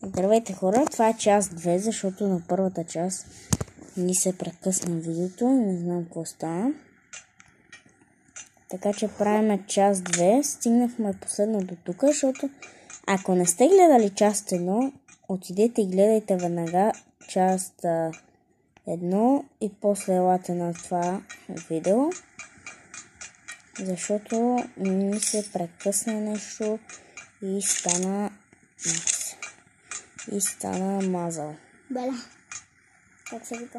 Здравейте хора, това е част 2, защото на първата част ни се прекъсна видеото, не знам какво стана. Така че правим част 2, стигнахме последно до тук, защото ако не сте гледали част 1, отидете и гледайте веднага част 1 и после елате на това видео. Защото ни се прекъсна нещо и стана мазал. Бела. Как се вика?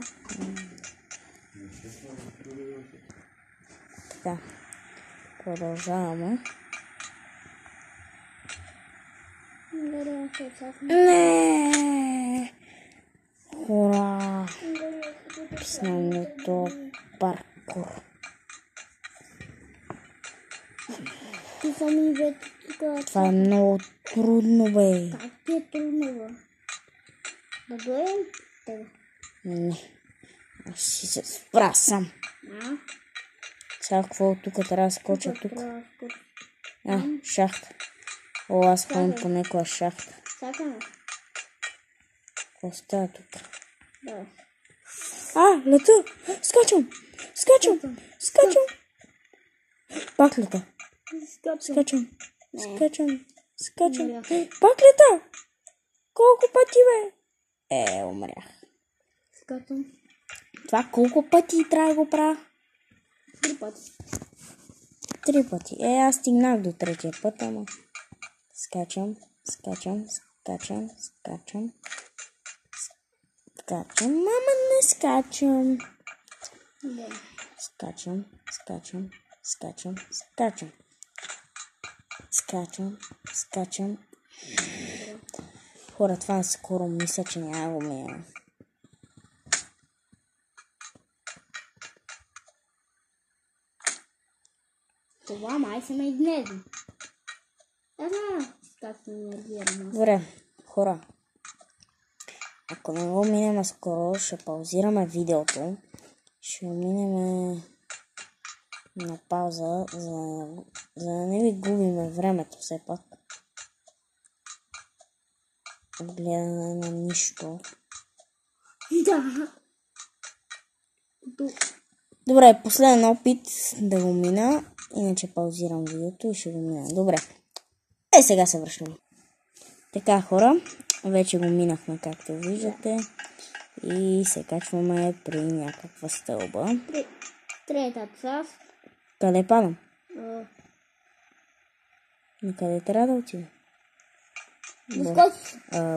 Така. Продължаваме. Не! Ура! Писнанието паркур. Това е много трудно, бе. Как ти е трудно, бе? Да дойдем тебе? Не. Аз си се спра сам. Сега какво тук трябва да скоча тук? Шахта. О, аз ходим по някоя шахта. Чакаме. Какво става тук? Да. Лета! Скачам! Пак лета. Скачам. Пак лета! Колко пъти, бе? Умрях. Скачам. Това колко пъти трябва да го правя? 3 пъти. 3 пъти. Аз стигнах до третия път, ама... Скачам. Мама, не скачам. Да. Скачам. Хора, това скоро мисля, че няма го мия. Това май се ме изнеси. Как се нервирам. Добре, хора. Ако не го минем скоро, ще паузираме видеото. Ще минем на пауза, за да не ви губиме времето все пак. Гледане на нищо. Да. Добре, последен опит да го мина. Иначе паузирам видеото и ще го мина. Добре. Сега се връщаме. Така, хора. Вече го минахме, както виждате. И се качваме при някаква стълба. Трета част. Къде падам? На къде трябва да отида?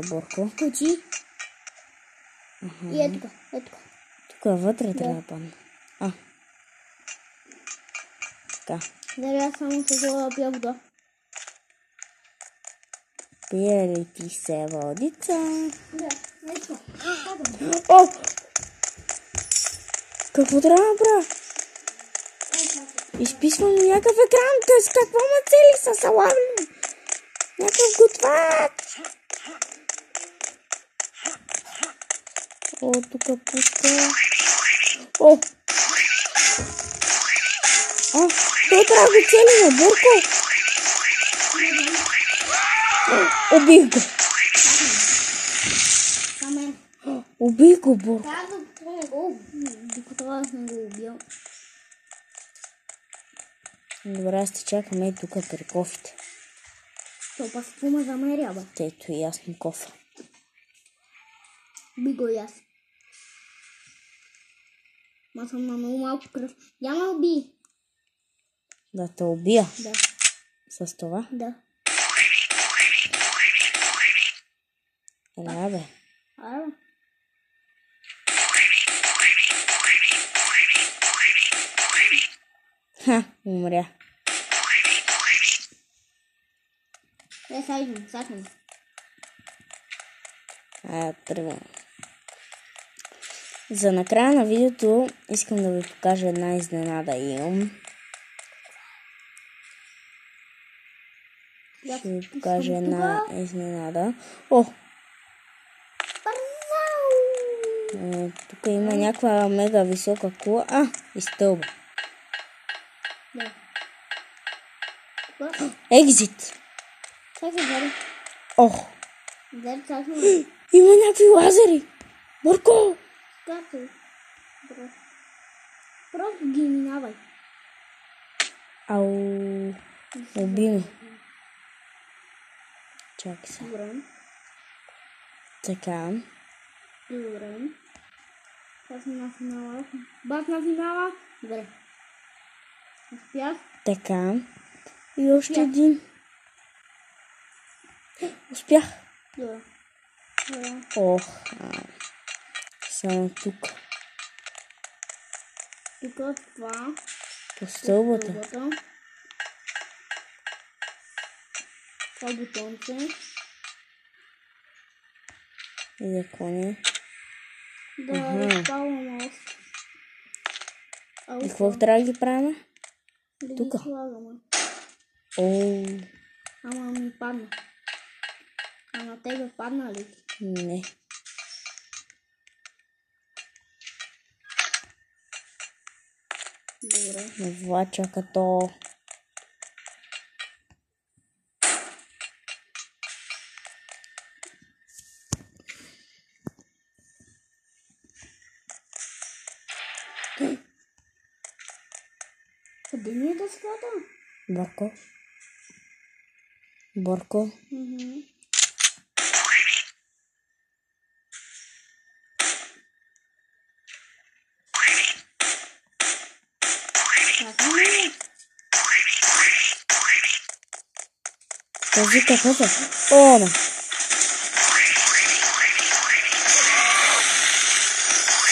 Борко. Скочи. И тук. Тук вътре трябва да падам. Така. Дали само се пия вода. Пие ли ти се водица? Да, ето. О! Какво трябва да правя? Изписвам някакъв екран, с какво ме цели са салами? Някакъв готвач! О, тук пуска. О! Той трябва да цели на Бурко. Убих го. Убих го, Бурко. Докато аз не го убил. Добре, аз ти чакам и тук при кофите. То пас пума замеря, бе. Ето и аз съм кофа. Би го и аз. Ма съм на много малко кръв. Я ме уби. Да те убия? Да. С това? Да. Еля, бе. Умря. Сакам. Тръгвам. За накрая на видеото искам да ви покажа една изненада имам. Ще ви покажа една изненада. Тук има някаква мега висока кула. И стълба. Да. Екзит. Как се говори? Ох. Има някакви лазери! Борко! Както? Просто ги минавай. Ау, уби ме. Чакай сега. Добре. Така. Добре. Аз на финала. Бах на финала. Добре. Успях. Така. И още един. Успях. Добре. Добре. Ох. Само тук. Тук това. По стълбата. Това бутонце. И да коня. Да разпалвам още. И какво трябва да ги правим? Да ги Тука. слагаме. Оу. Ама ми падна. А на тебе падна ли? Не. Добре. Влача като... Къде ми е дъската? Борко. Борко. Този какъв е? О, да.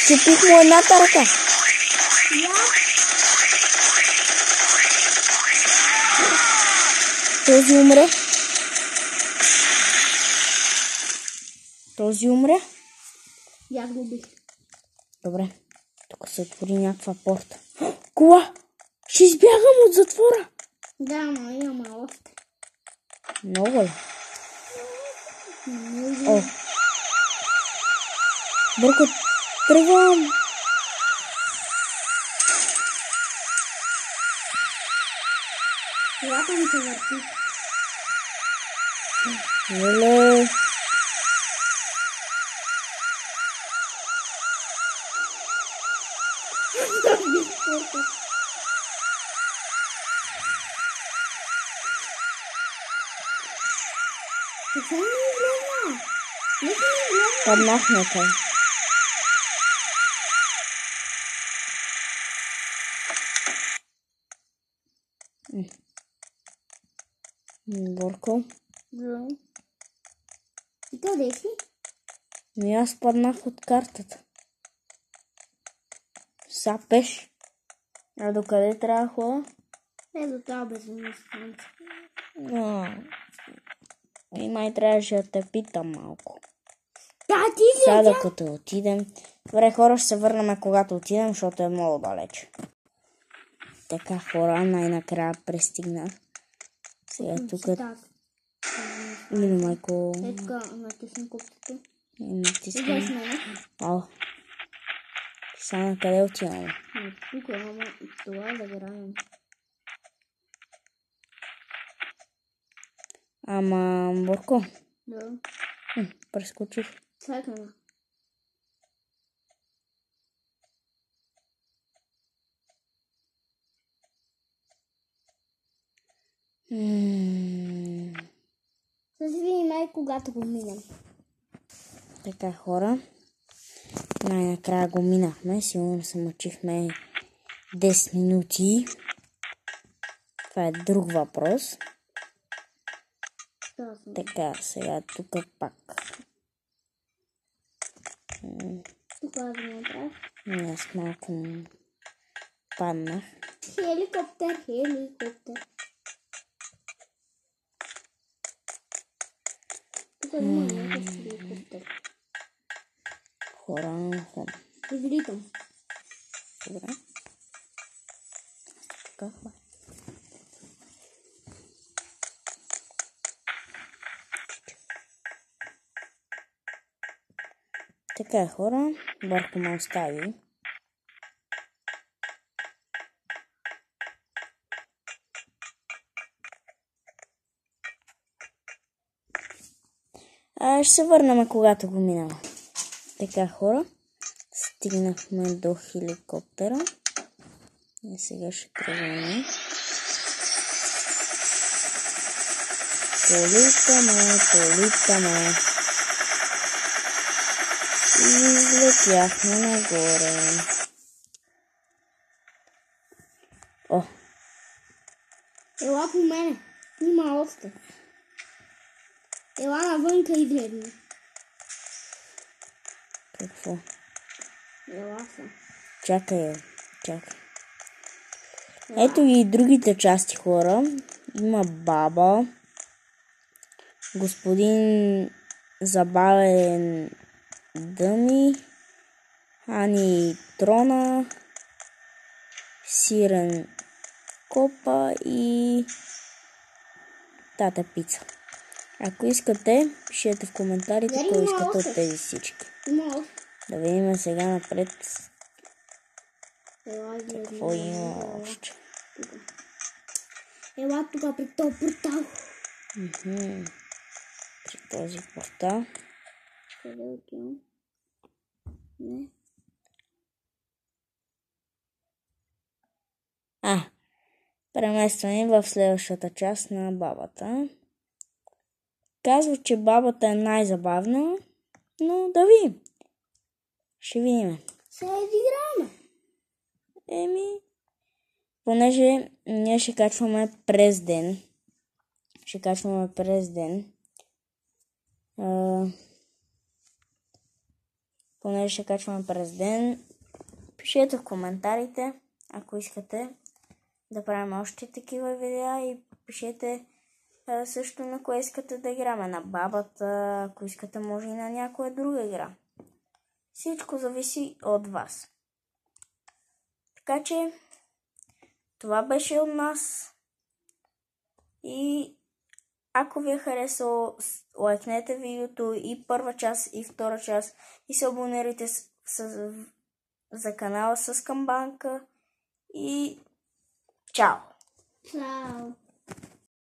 Щупих му едната ръка. Този умре. Този умре. И аз го убих. Добре. Тук се отвори някаква порта. Кола! Ще избягам от затвора. Да, но имаме още. Много ли? О! Бърко, тръгвам! Колата ми се върти. Леле! Какво ми изгледна? Не си ми изгледна. Паднахме той. Борко. Да. И къде си? Ми аз паднах от картата. Сапеш. А докъде трябва да ходя? До тази безумна станция. И май трябваше да те питам малко. Да, ти Сега ли? докато отидем. Добре, хора, ще се върнем когато отидем, защото е много далеч. Така, хора, най-накрая пристигнах. Сега тук или майко... Ето натисна копчето. Натискам. Идеш мене. О, сега на къде отиваме? Тук, ама това е да граем. Ама, Борко, Да. прескочих. Чакай. Ще си видим май когато го минем. Така, хора, най-накрая го минахме. Сигурно се мъчихме 10 минути. Това е друг въпрос. Така, сега тук пак. Тук аз го направих. Аз малко паднах. Хеликоптер. Тук има някакъв хеликоптер. Хора. Излитам. Добре. Така. Така, хора. Борко ме остави. Сега ще се върнем, когато го минава. Така, хора, стигнахме до хеликоптера. И сега ще тръгваме. Политаме. И излетяхме нагоре. О! Ела по мене. Има още. Ела навънка и гледни. Какво? Ела са. Чакай. Ето ги и другите части, хора. Има баба. Господин забавен Дъми. Ани Трона. Сирен Копа и Тата Пица. Ако искате, пишете в коментарите кой искате от тези всички. Да видим сега напред какво има още. Ела тук при този портал. При този портал. Къде отивам? Не. Преместване в следващата част на бабата. Казва, че бабата е най-забавна, но да видим. Ще видим. Сега изиграем. Понеже ние ще качваме през ден. Пишете в коментарите, ако искате да правим още такива видеа и пишете също на кое искате да играме. На бабата, ако искате може и на някоя друга игра. Всичко зависи от вас. Така че това беше от нас. И ако ви е харесало, лайкнете видеото и първа част и втора част и се абонирайте за канала с камбанка и чао! Чао!